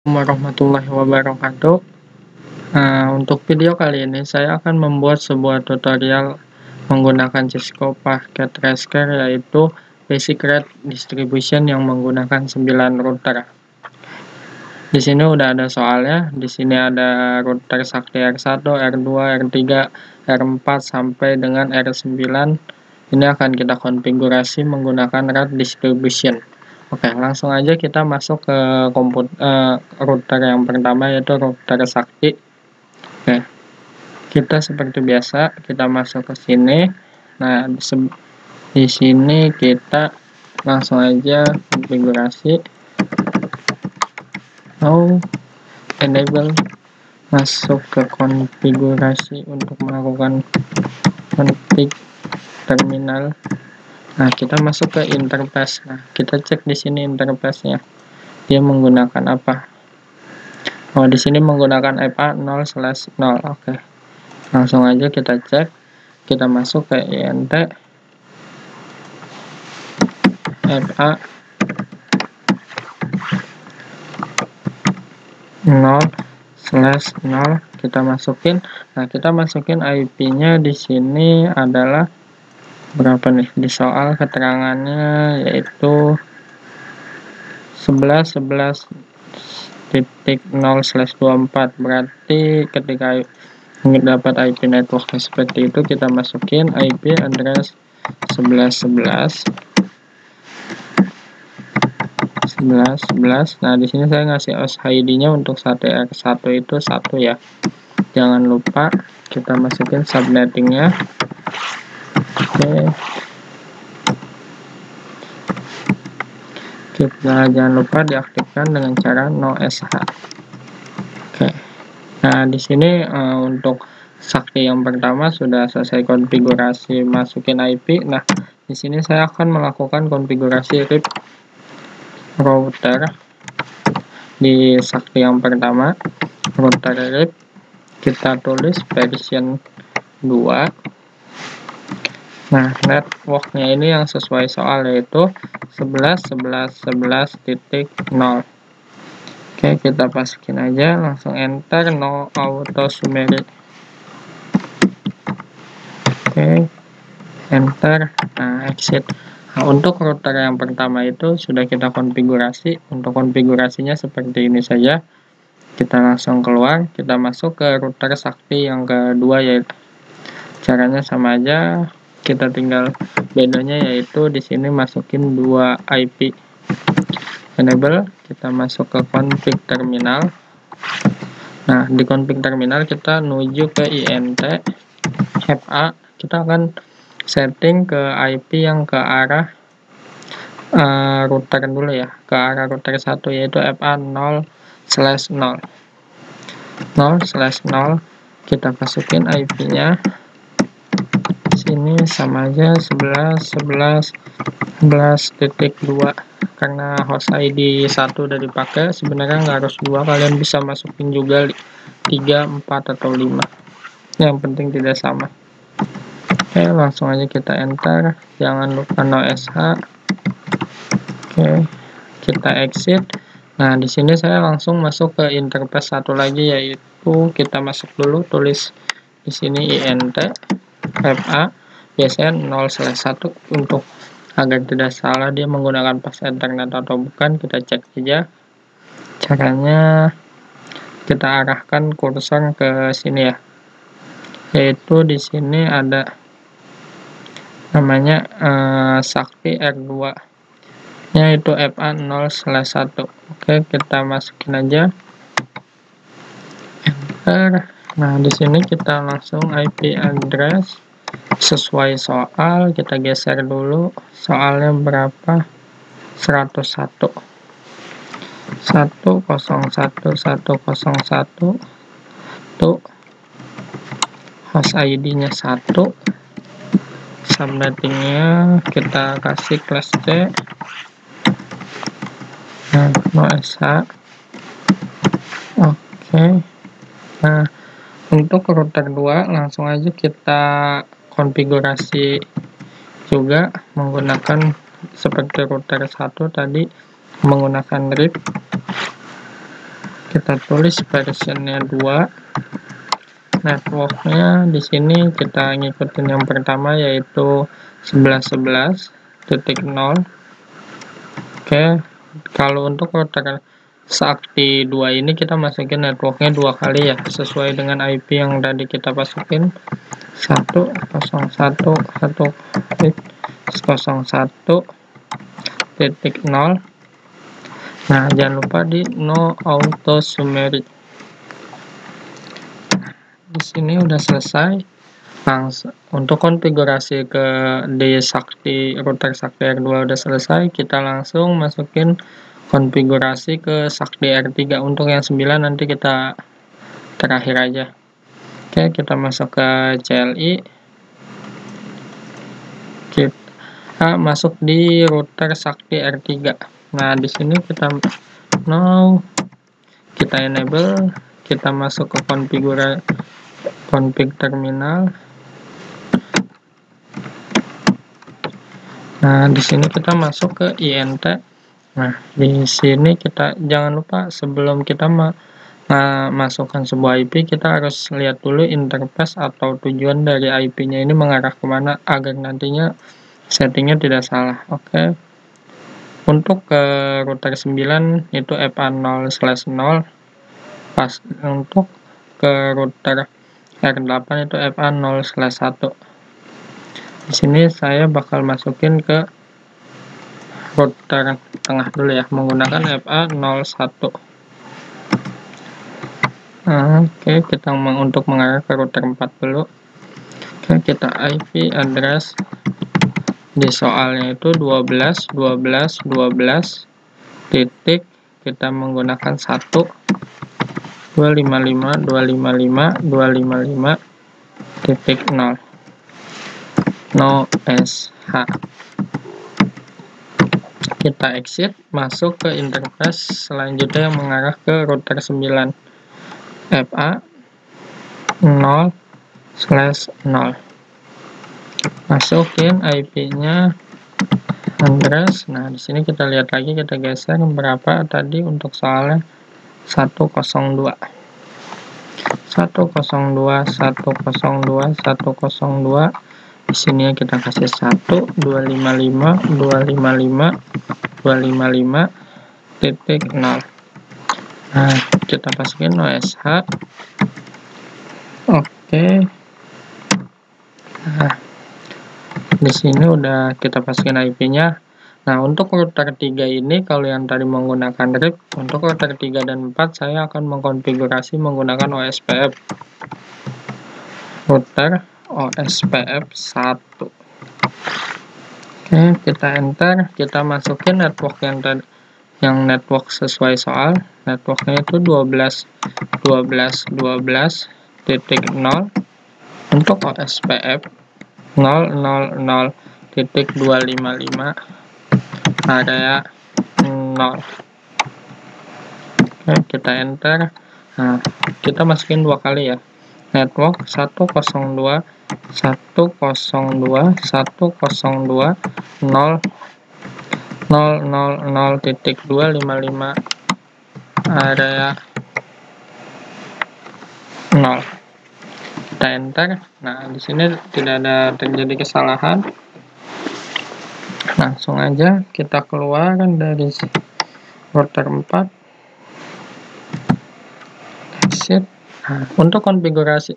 Warahmatullahi wabarakatuh. Untuk video kali ini saya akan membuat sebuah tutorial menggunakan Cisco Packet Tracer, yaitu Basic Red Distribution yang menggunakan 9 router. Di sini udah ada soalnya. Di sini ada router Sakti R1, R2, R3, R4 sampai dengan R9. Ini akan kita konfigurasi menggunakan Red Distribution. Oke, langsung aja kita masuk ke router yang pertama, yaitu router Sakti. Oke, kita seperti biasa kita masuk ke sini. Nah, di sini kita langsung aja konfigurasi. Enable, masuk ke konfigurasi untuk melakukan config terminal. Nah, kita masuk ke interface. Nah, kita cek di sini interface-nya. Dia menggunakan apa? Oh, di sini menggunakan FA 0/0. Oke. Langsung aja kita cek. Kita masuk ke INT FA 0/0. Kita masukin. Nah, kita masukin IP-nya di sini adalah berapa nih? Di soal keterangannya yaitu 11.11.0/24. Berarti ketika dapat IP networknya seperti itu, kita masukin IP address 11.11. Nah, di sini saya ngasih host ID-nya untuk R1 itu 1 ya. Jangan lupa kita masukin subnetting-nya. Oke. Kita jangan lupa diaktifkan dengan cara no-sh. Oke. Nah, di sini untuk Sakti yang pertama sudah selesai konfigurasi masukin IP. Nah, di sini saya akan melakukan konfigurasi RIP router di Sakti yang pertama. Router RIP kita tulis version 2. Nah, networknya ini yang sesuai soal, yaitu 11.11.11.0. Oke, kita masukin aja, langsung enter, no auto summary. Oke, enter. Nah, exit. Nah, untuk router yang pertama itu sudah kita konfigurasi. Untuk konfigurasinya seperti ini saja. Kita langsung keluar, kita masuk ke router Sakti yang kedua, yaitu caranya sama aja. Kita tinggal bedanya yaitu di sini masukin 2 IP. Enable, kita masuk ke config terminal. Nah, di config terminal kita menuju ke INT FA. Kita akan setting ke IP yang ke arah router dulu ya, ke arah router 1, yaitu FA 0/0. 0/0. Kita masukin IP-nya. Ini sama aja 11.11.11.2. karena host ID 1 udah dipakai, sebenarnya nggak harus 2, kalian bisa masukin juga 3, 4, atau 5, yang penting tidak sama. Oke, langsung aja kita enter, jangan lupa no-sh. Oke, kita exit. Nah, di sini saya langsung masuk ke interface satu lagi, yaitu kita masuk dulu, tulis di sini INT FA, biasanya 0/1 untuk agar tidak salah dia menggunakan pas internet atau bukan. Kita cek saja. Caranya kita arahkan kursor ke sini ya, yaitu di sini ada namanya Sakti R2 nya, itu FA 0/1. Oke, kita masukin aja, enter. Nah, di sini kita langsung IP address sesuai soal. Kita geser dulu, soalnya berapa? 101. 101.101. Tuh, host ID-nya 1. Subnetting-nya kita kasih class C. Nah, no-sh. Oke. Nah, untuk router 2 langsung aja kita konfigurasi juga menggunakan seperti router 1 tadi, menggunakan RIP. kita tulis versionnya 2. Networknya di sini kita ngikutin yang pertama, yaitu 11.11.0. Oke, kalau untuk router Sakti 2 ini kita masukin networknya 2 kali ya, sesuai dengan IP yang tadi kita masukin, 101.1.01.0. Nah, jangan lupa di no auto summary. Di sini udah selesai. Langsung untuk konfigurasi ke router Sakti R2 udah selesai. Kita langsung masukin konfigurasi ke Sakti R3. Untuk yang 9 nanti kita terakhir aja. Oke, kita masuk ke CLI. Kita masuk di router Sakti R3. Nah, di sini kita enable, kita masuk ke config terminal. Nah, di sini kita masuk ke INT. Nah, di sini kita jangan lupa sebelum kita masukkan sebuah IP, kita harus lihat dulu interface atau tujuan dari IP-nya ini mengarah kemana agar nantinya settingnya tidak salah. Oke. Untuk ke router 9 itu FA0/0. Pas untuk ke router R8 itu FA0/1. Di sini saya bakal masukin ke router tengah dulu ya, menggunakan FA01. Oke, kita untuk mengarah ke router 4 dulu. Oke, kita IP address di soalnya itu 12 titik, kita menggunakan 1.255.255.255.0 no SH. Kita exit, masuk ke interface selanjutnya yang mengarah ke router 9 FA0/0. Masukin IP-nya address. Nah, di sini kita lihat lagi, kita geser berapa tadi untuk soalnya 102. Di sini kita kasih 1.255.255.255.0. Nah, kita masukin OSH. Oke. Nah, di sini udah kita masukin IP-nya. Nah, untuk router 3 ini, kalau yang tadi menggunakan RIP, untuk router 3 dan 4 saya akan mengkonfigurasi menggunakan OSPF. Router OSPF 1. Oke, kita enter, kita masukin network yang tadi, yang network sesuai soal. Networknya itu 12.12.12.0. Untuk OSPF 000.255 area 0. Oke, kita enter. Nah, kita masukin 2 kali ya. Network 102.102.0.000.255 area 0. Kita enter. Nah, di sini tidak ada terjadi kesalahan. Langsung aja kita keluar dari router 4. Exit. Nah, untuk konfigurasi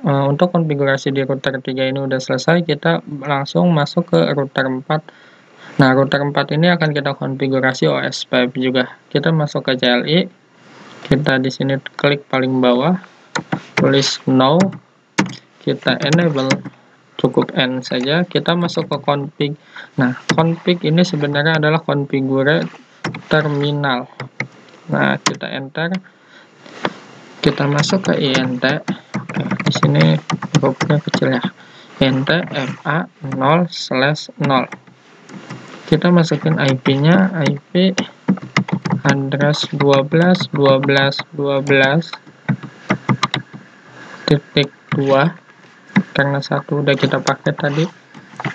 untuk konfigurasi di router 3 ini udah selesai. Kita langsung masuk ke router 4. Nah, router 4 ini akan kita konfigurasi OSPF juga. Kita masuk ke CLI. Kita di sini klik paling bawah, tulis no, kita enable, cukup N saja. Kita masuk ke config. Nah, config ini sebenarnya adalah configure terminal. Nah, kita enter, kita masuk ke INT. Oke, di sini hurufnya kecil ya, INT FA0/0. Kita masukin IP-nya, IP address 12.12.12.2, karena satu udah kita pakai tadi,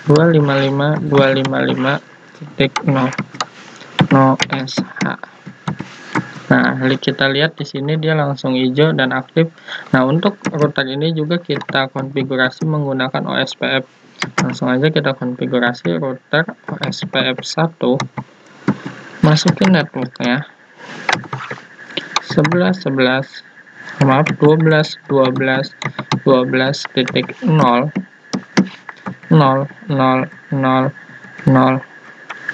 255.255.0 no SH. Nah, kita lihat di sini dia langsung hijau dan aktif. Nah, untuk router ini juga kita konfigurasi menggunakan OSPF. Langsung aja kita konfigurasi router OSPF 1. Masukin networknya 12.12.12.0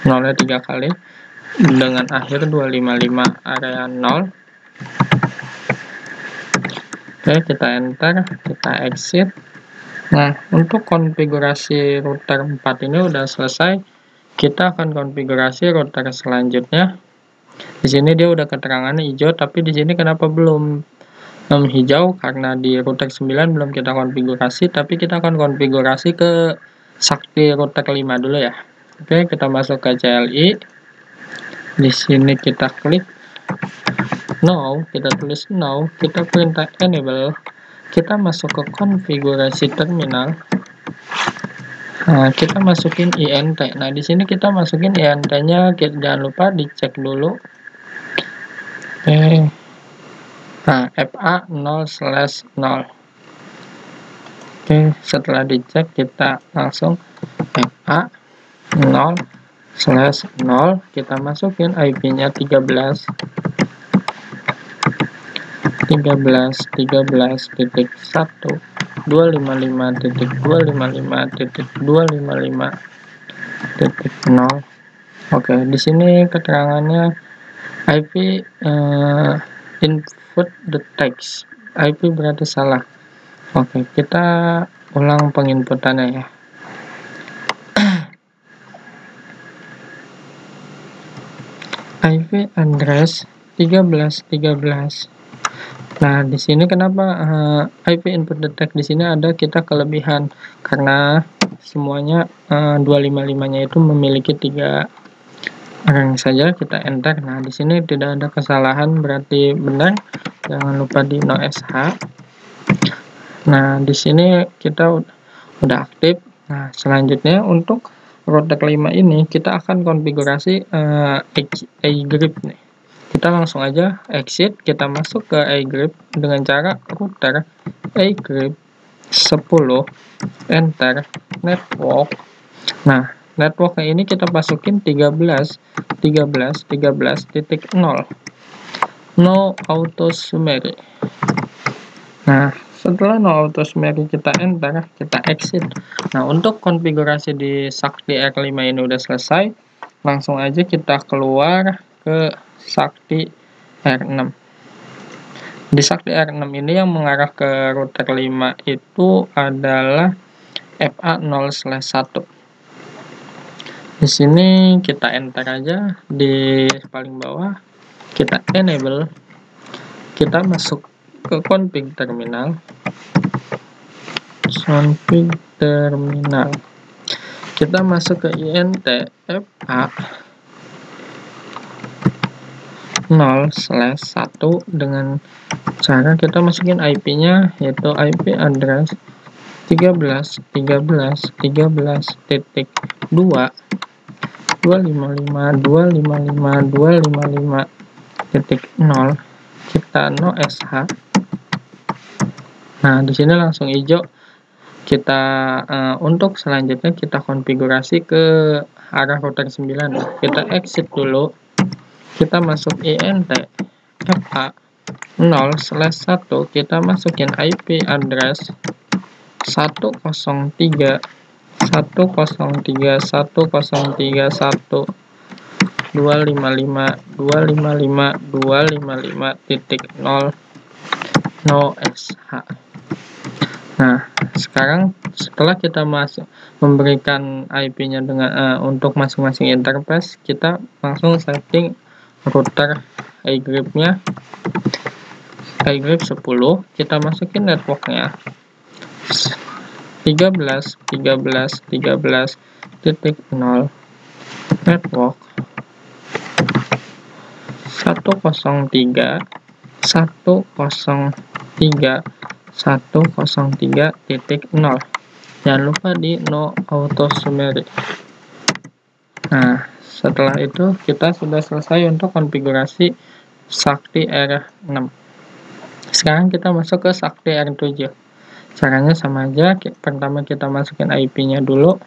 0nya 3 kali dengan akhir 255 area 0. Oke, kita enter, kita exit. Nah, untuk konfigurasi router 4 ini udah selesai. Kita akan konfigurasi router selanjutnya. Di sini dia udah keterangannya hijau, tapi di sini kenapa belum hijau? Karena di router 9 belum kita konfigurasi, tapi kita akan konfigurasi ke Sakti router 5 dulu ya. Oke, kita masuk ke CLI. Di sini kita klik no, kita tulis no, kita perintah enable, kita masuk ke konfigurasi terminal. Nah, kita masukin INT. Nah, di sini kita masukin INT-nya, jangan lupa dicek dulu. Oke. Nah, FA 0/0. Oke, setelah dicek kita langsung FA 0/0, kita masukin IP-nya 13.13.1.255.255.255.0. Oke, di sini keterangannya IP input the text. IP berarti salah. Oke, kita ulang penginputannya ya. IP address 13.13. Nah, di sini kenapa IP input detect di sini ada kita kelebihan karena semuanya 255-nya itu memiliki 3 rang saja. Kita enter. Nah, di sini tidak ada kesalahan, berarti benar. Jangan lupa di no sh. Nah, di sini kita udah aktif. Nah, selanjutnya untuk router 5 ini kita akan konfigurasi iGrip nih. Kita langsung aja exit, kita masuk ke iGrip dengan cara router iGrip 10, enter, network. Nah, networknya ini kita masukin 13.13.13.0, no auto summary. Nah, setelah no auto summary kita enter, kita exit. Nah, untuk konfigurasi di Sakti R5 ini udah selesai. Langsung aja kita keluar ke Sakti R6. Di Sakti R6 ini yang mengarah ke router 5 itu adalah FA 0/1. Di sini kita enter aja di paling bawah, kita enable, kita masuk ke config terminal. Kita masuk ke INT FA 0/1 dengan cara kita masukin IP-nya yaitu IP address 13.13.13.255.255.255.0, kita no sh. Nah, di sini langsung hijau. Kita untuk selanjutnya kita konfigurasi ke arah router 9. Kita exit dulu. Kita masuk INT FA 0/1, kita masukin IP address 103.101.1.1.255.255.255.0 no sh. Nah, sekarang setelah kita memberikan IP-nya dengan untuk masing-masing interface, kita langsung setting router iGrip-nya, iGrip 10, kita masukin networknya 13.13.13.0, network 103.103.103.0. Jangan lupa di no auto summary. Nah, setelah itu kita sudah selesai untuk konfigurasi Sakti R6. Sekarang kita masuk ke Sakti R7. Caranya sama aja, pertama kita masukin IP-nya dulu,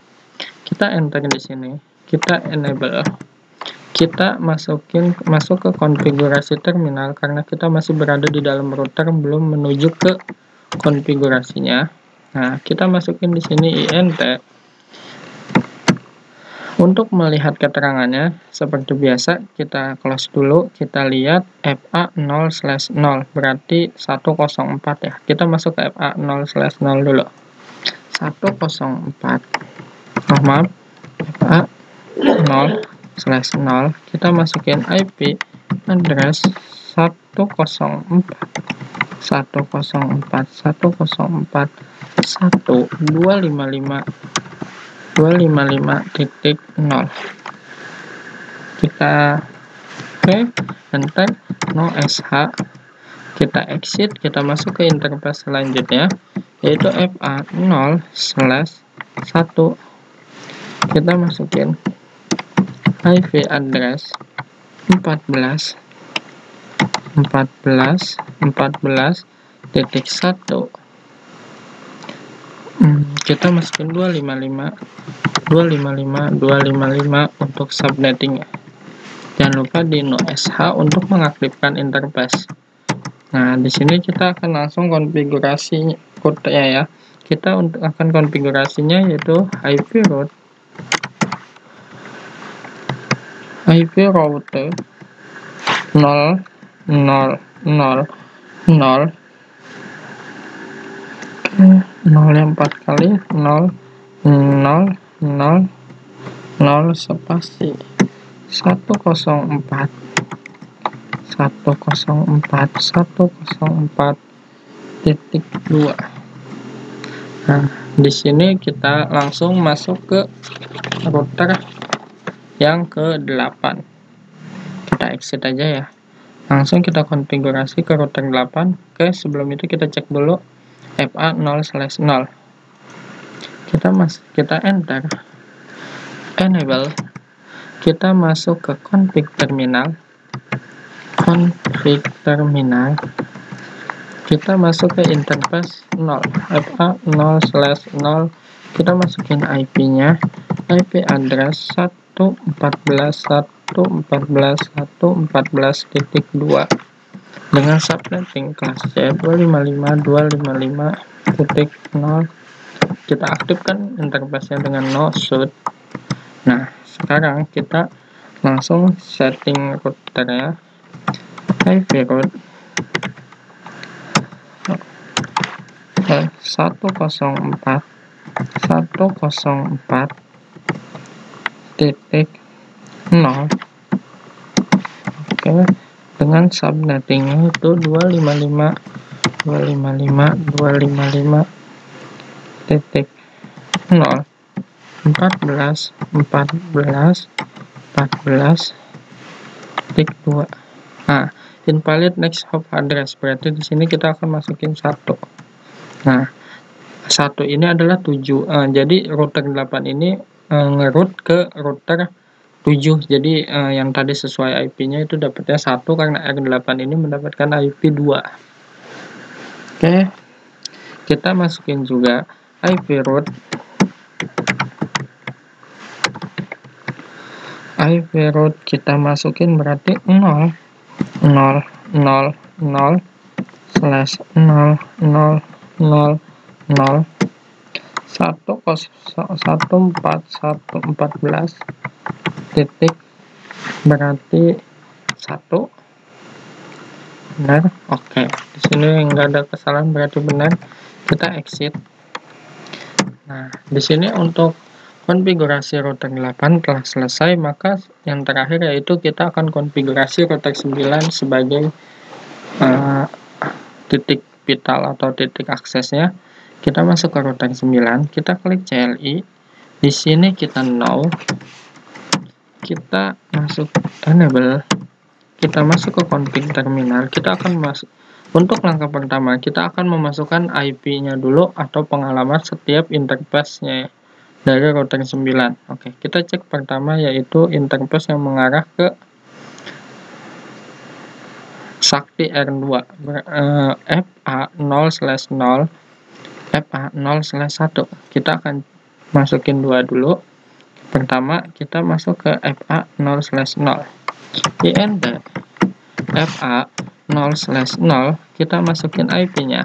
kita enter di sini, kita enable, kita masuk ke konfigurasi terminal karena kita masih berada di dalam router, belum menuju ke konfigurasinya. Nah, kita masukin di sini int. Untuk melihat keterangannya, seperti biasa, kita close dulu, kita lihat FA0/0, berarti 104 ya. Kita masuk ke FA0/0 dulu. 104. Oh, maaf. FA0/0, kita masukin IP address 104.1.1.255.0. Kita enter, no sh, kita exit, kita masuk ke interface selanjutnya, yaitu FA0/1. kita masukin IP address 14.1. Kita masukin 255 untuk subnettingnya. Jangan lupa di no sh untuk mengaktifkan interface. Nah, di sini kita akan langsung konfigurasi kodenya ya. Kita akan konfigurasinya yaitu IP router 0 0 0 0 yang 4 kali 0 0 0 0 spasi 104.104.2. Nah, di sini kita langsung masuk ke router yang ke-8. Kita exit aja ya. Langsung kita konfigurasi ke router 8. Oke, sebelum itu kita cek dulu FA0/0. Kita enter, enable, kita masuk ke config terminal, kita masuk ke interface 0, FA0/0, kita masukin IP-nya, IP address 114.114.114.2 dengan subnetting kelas C 255.255.0. kita aktifkan interface-nya dengan no shoot. Nah, sekarang kita langsung setting routernya, IP route 104.104.0. Oke, dengan subnettingnya itu 255.255.0 14.14.14.2. Nah, invalid next hop address, berarti di sini kita akan masukin 1. Nah, 1 ini adalah 7. Jadi router 8 ini ngeroute ke router 7. Jadi yang tadi sesuai IP-nya itu dapatnya 1 karena R8 ini mendapatkan IP 2. Oke. Kita masukin juga IP route kita masukin berarti 0 0 0 0 slash 0 0 0 0 104.114 titik, berarti 1. Benar. Oke, di sini nggak ada kesalahan, berarti benar. Kita exit. Nah, di sini untuk konfigurasi router 8 telah selesai, maka yang terakhir yaitu kita akan konfigurasi router 9 sebagai titik vital atau titik aksesnya. Kita masuk ke router 9, kita klik CLI. Di sini kita no, kita masuk enable, kita masuk ke config terminal. Kita akan masuk, untuk langkah pertama kita akan memasukkan IP-nya dulu atau pengalaman setiap interface-nya dari router 9. Oke, kita cek pertama yaitu interface yang mengarah ke sakti R2 FA 0/0 FA 0/1. Kita akan masukin 2 dulu. Pertama kita masuk ke FA 0/0 INT FA 0/0, kita masukin IP-nya.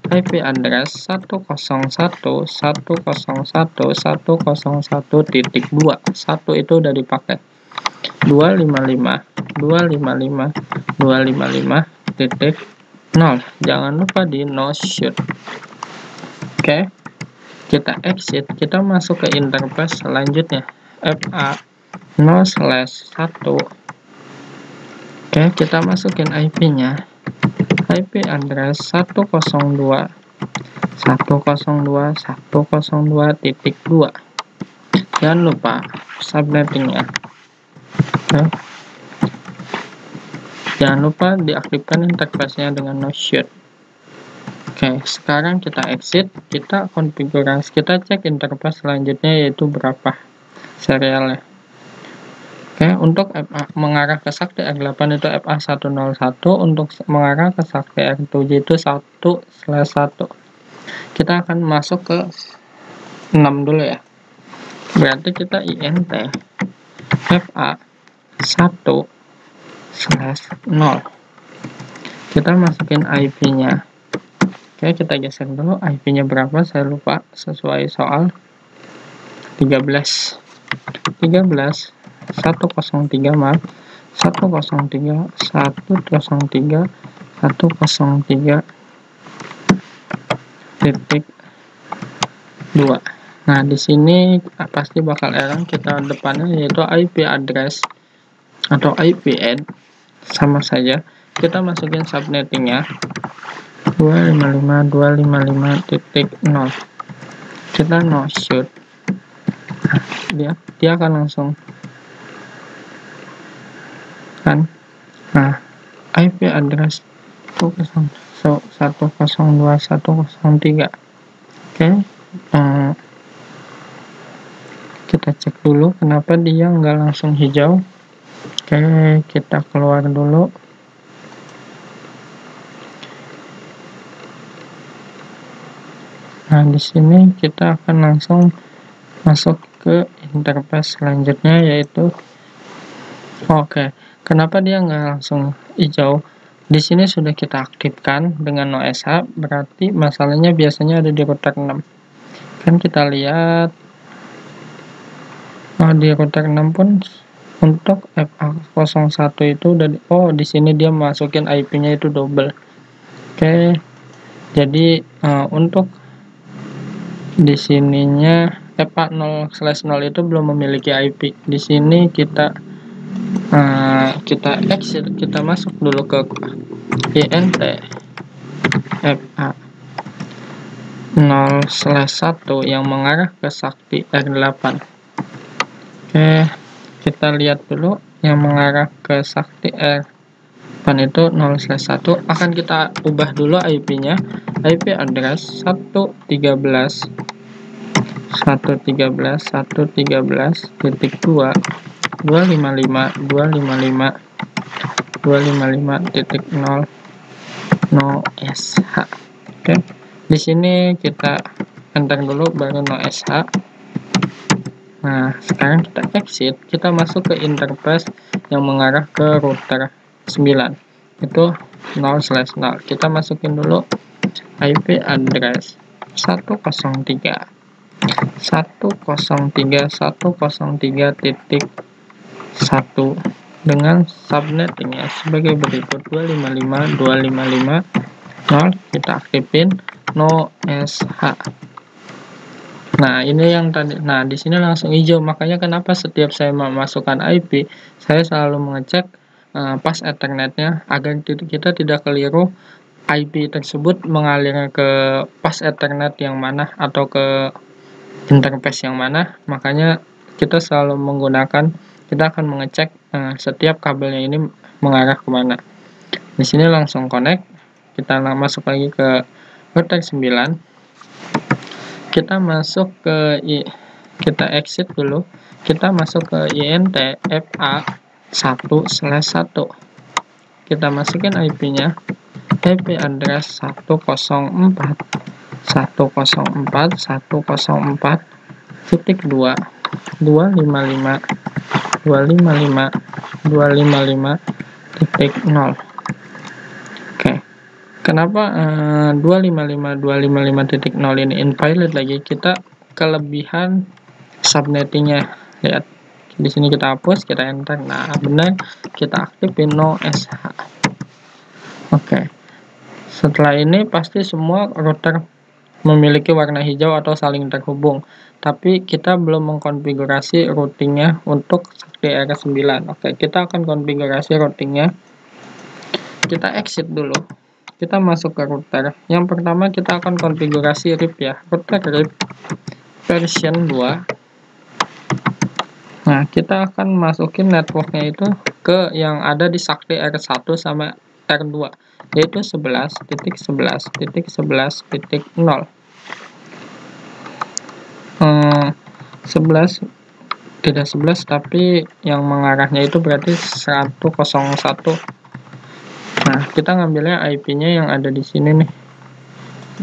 IP address 101.101.101.2. 1 itu udah dipakai. 255.255.255.0. Jangan lupa di no shoot. Oke. Kita exit, kita masuk ke interface selanjutnya. FA 0/1. Oke, kita masukin IP-nya. IP address 102.102.102.2. Jangan lupa subnettingnya. Oke. Jangan lupa diaktifkan interface-nya dengan no shoot. Oke, sekarang kita exit, kita konfigurasi, kita cek interface selanjutnya yaitu berapa serialnya. Oke, untuk FA mengarah ke sakti R8 itu FA 101, untuk mengarah ke sakti R7 itu 1/1. Kita akan masuk ke 6 dulu ya. Berarti kita INT FA 1/0. Kita masukin IP-nya. Oke, kita geser dulu IP-nya berapa, saya lupa, sesuai soal. 13 103 maaf 103.103.103.2. Nah, di sini pasti bakal error, kita depannya yaitu IP address atau IP add sama saja. Kita masukin subnettingnya 255.255.0. Kita no shoot. Nah, dia akan langsung kan. Nah, IP address 102.103. Oke, kita cek dulu kenapa dia nggak langsung hijau. Oke, kita keluar dulu. Nah, di sini kita akan langsung masuk ke interface selanjutnya yaitu oke. Kenapa dia nggak langsung hijau? Di sini sudah kita aktifkan dengan no SH, berarti masalahnya biasanya ada di router 6. Kan kita lihat di router 6 pun untuk FA01 itu udah di sini dia masukin IP-nya itu double. Oke. Jadi untuk di sininya FA 0/0 itu belum memiliki IP. Di sini kita exit, kita masuk dulu ke INT FA 0/1 yang mengarah ke sakti R8. Oke, kita lihat dulu yang mengarah ke sakti R8 itu 0/1. Akan kita ubah dulu IP-nya. IP address 113.113.2 255.255.0 no SH. Oke. Di sini kita enter dulu baru no SH. Nah, sekarang kita exit, kita masuk ke interface yang mengarah ke router 9. Itu 0/0. Kita masukin dulu IP address 103.103.1 dengan subnettingnya sebagai berikut 255.255.0. Kita aktifin no SH. Nah, ini yang tadi. Nah, di sini langsung hijau. Makanya kenapa setiap saya memasukkan IP, saya selalu mengecek pas Ethernetnya agar kita tidak keliru IP tersebut mengalir ke pas Ethernet yang mana atau ke interface yang mana. Makanya kita selalu kita akan mengecek setiap kabelnya ini mengarah kemana. Di sini langsung connect. Kita masuk lagi ke router 9. Kita masuk ke kita exit dulu. Kita masuk ke INT FA 1/1. kita masukin IP-nya, IP address 104.1.4.1.4.255.255.255.0. Oke, kenapa 255.255.0 ini invalid lagi? Kita kelebihan subnettingnya. Lihat di sini, kita hapus, kita enter. Nah, benar, kita aktifin no SH. Oke, setelah ini pasti semua router memiliki warna hijau atau saling terhubung, tapi kita belum mengkonfigurasi routingnya untuk DR9. Oke, kita akan konfigurasi routingnya. Kita exit dulu, kita masuk ke router. Yang pertama kita akan konfigurasi RIP ya, router RIP version 2. Nah, kita akan masukin networknya itu ke yang ada di Sakti R1 sama R2, yaitu 11.11.11.0. 11 tidak 11, tapi yang mengarahnya itu berarti 101. Nah, kita ngambilnya IP-nya yang ada di sini nih.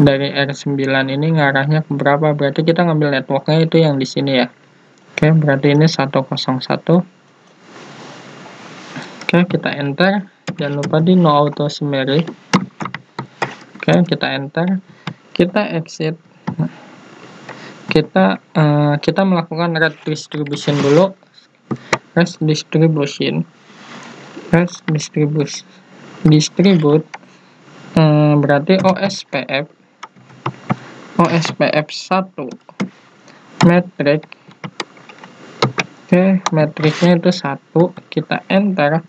Dari R9 ini ngarahnya ke berapa? Berarti kita ngambil networknya itu yang di sini ya. Oke, berarti ini 101. Oke, kita enter. Jangan lupa di no auto summary. Oke, kita enter. Kita exit. Kita melakukan redistribution dulu. Distribute berarti OSPF 1 metrik. Oke, metriknya itu 1, kita enter.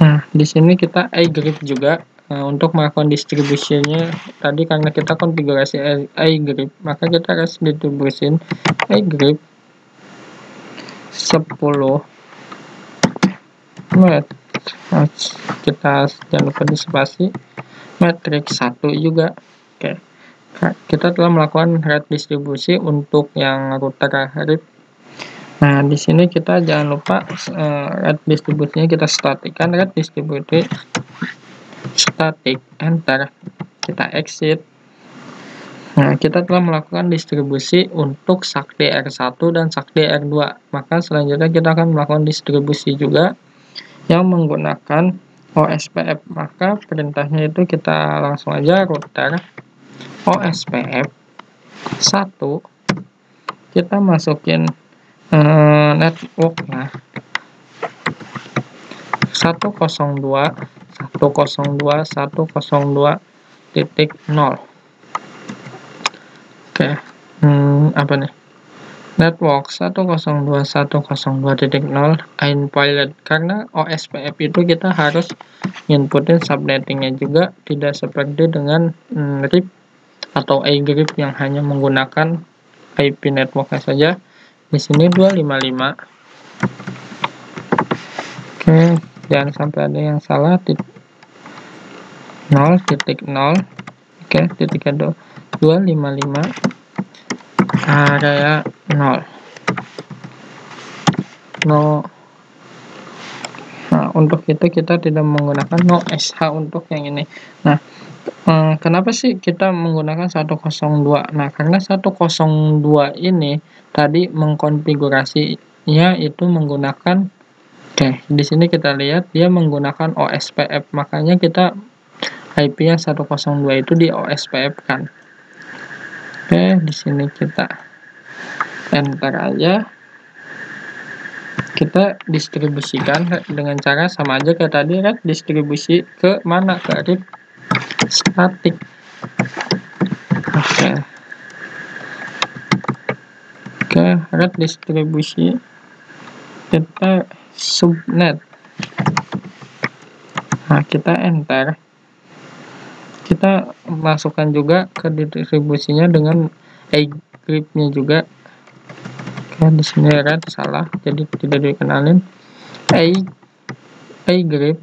Nah, di sini kita iGrip juga untuk melakukan distribusinya. Tadi karena kita konfigurasi iGrip, maka kita harus distribusin iGrip 10 kita jangan lupa di spasi metrik 1 juga. Oke, kita telah melakukan redistribusi untuk yang router RIP. Nah, di sini kita jangan lupa redistribusinya kita statikan, redistribusi static, enter, kita exit. Nah, kita telah melakukan distribusi untuk Sakti R1 dan Sakti R2. Maka selanjutnya kita akan melakukan distribusi juga yang menggunakan OSPF. Maka perintahnya itu kita langsung aja router OSPF 1, kita masukin networknya 102.102.102.0. Oke, apa nih? Network 102.102.0 invalid, karena OSPF itu kita harus inputin subnettingnya juga, tidak seperti dengan RIP atau iGrip yang hanya menggunakan IP networknya saja. Di sini 255. Oke, jangan sampai ada yang salah. 0.0. Oke, titik 255 area 0. No. Nah, untuk itu kita tidak menggunakan no SH untuk yang ini. Nah, kenapa sih kita menggunakan 102? Nah, karena 102 ini tadi mengkonfigurasinya itu menggunakan, oke, di sini kita lihat dia menggunakan OSPF, makanya kita IP-nya 102 itu di OSPF kan. Oke, di sini kita enter aja. Kita distribusikan dengan cara sama aja kayak tadi, kan, distribusi ke mana? Ke RIP static. Oke, red distribusi kita subnet. Nah, kita enter. Kita masukkan juga ke distribusinya dengan iGrip-nya juga. Oke, di sini red salah, jadi tidak dikenalin. iGrip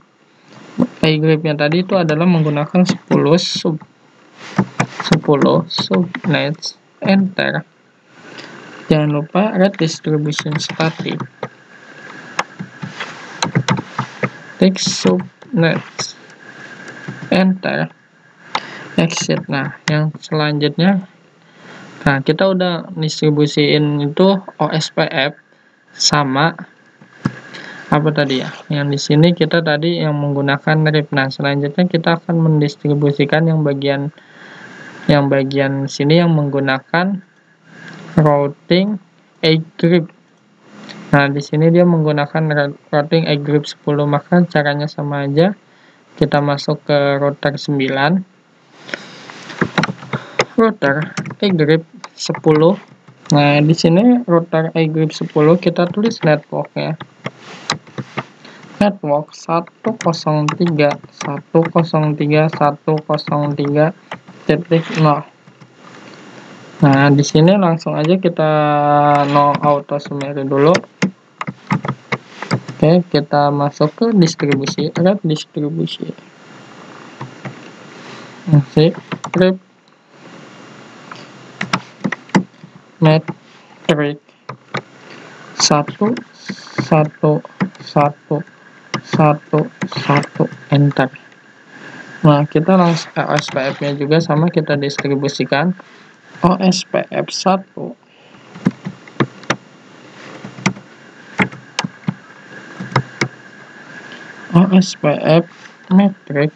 yang tadi itu adalah menggunakan 10 subnets, enter. Jangan lupa red distribution static subnet next, enter, exit. Nah, yang selanjutnya, nah kita udah distribusiin itu OSPF sama apa tadi ya, yang di sini kita tadi yang menggunakan RIP. Nah, selanjutnya kita akan mendistribusikan yang bagian sini yang menggunakan routing agrip. Nah, di sini dia menggunakan routing agrip 10, maka caranya sama aja. Kita masuk ke router 9, router agrip 10. Nah, di sini router agrip 10 kita tulis network ya. Network 103.103.103.0. Nah, di sini langsung aja kita no auto summary dulu. Oke, kita masuk ke distribusi, red distribusi. Masih RIP metric 1.1.1.1 enter. Nah, kita langsung OSPF-nya juga sama, kita distribusikan OSPF 1 OSPF metric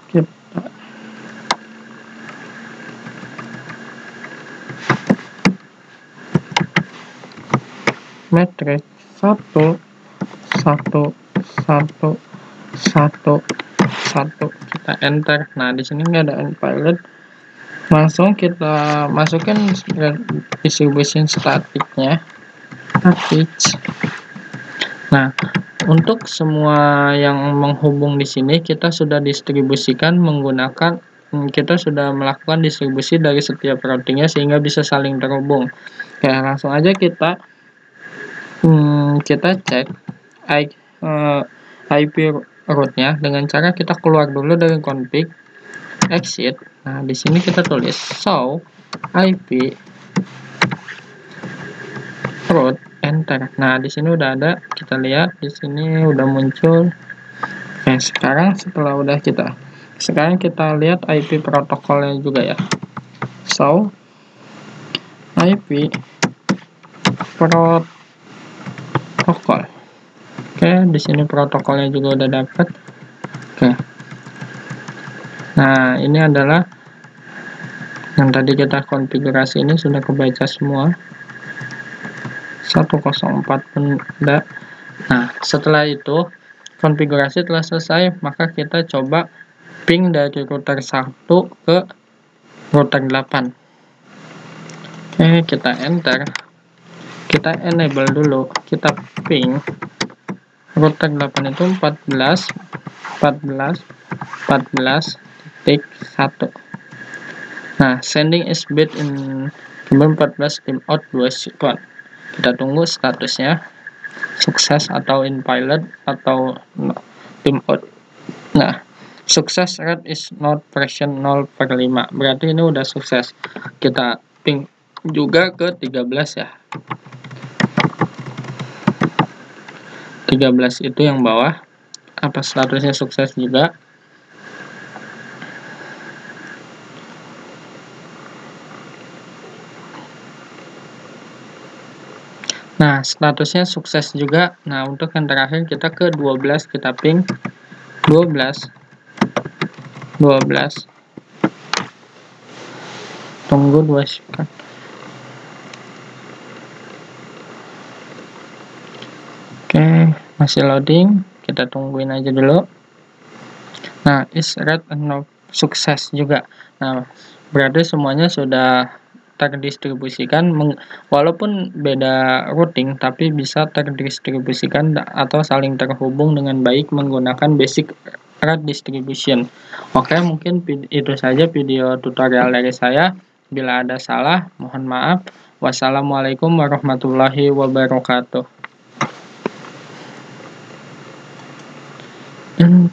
kita metric 1.1.1.1 kita enter. Nah, di sini nggak ada unpilot, langsung kita masukin distribution statiknya. Nah, untuk semua yang menghubung di sini kita sudah distribusikan menggunakan, kita sudah melakukan distribusi dari setiap routingnya sehingga bisa saling terhubung. Oke, langsung aja kita cek IP rootnya dengan cara kita keluar dulu dari config, exit. Nah, di sini kita tulis show IP root, enter. Nah, di sini udah ada, kita lihat di sini udah muncul. Oke, sekarang kita lihat IP protokolnya juga ya. So, IP protokol. Oke, di sini protokolnya juga udah dapat. Oke. Nah, ini adalah yang tadi kita konfigurasi, ini sudah kebaca semua. 104 pun ada. Nah, setelah itu konfigurasi telah selesai, maka kita coba ping dari router 1 ke router 8. Oke, kita enter. Kita enable dulu, kita ping router 8 itu 14.14.14.1. Nah, sending is bit in 14 timeout 2 second. Kita tunggu statusnya sukses atau in pilot atau timeout. Nah, sukses rate is not version 0/5, berarti ini udah sukses. Kita ping juga ke 13 ya. 13 itu yang bawah, apa statusnya sukses juga. Nah, statusnya sukses juga. Nah, untuk yang terakhir kita ke 12, kita ping 12. Tunggu 2 second. Oke, masih loading, kita tungguin aja dulu. Nah, is red enough, sukses juga. Nah, berarti semuanya sudah terdistribusikan, walaupun beda routing tapi bisa terdistribusikan atau saling terhubung dengan baik menggunakan basic red distribution. Oke, mungkin itu saja video tutorial dari saya. Bila ada salah, mohon maaf. Wassalamualaikum warahmatullahi wabarakatuh. Dan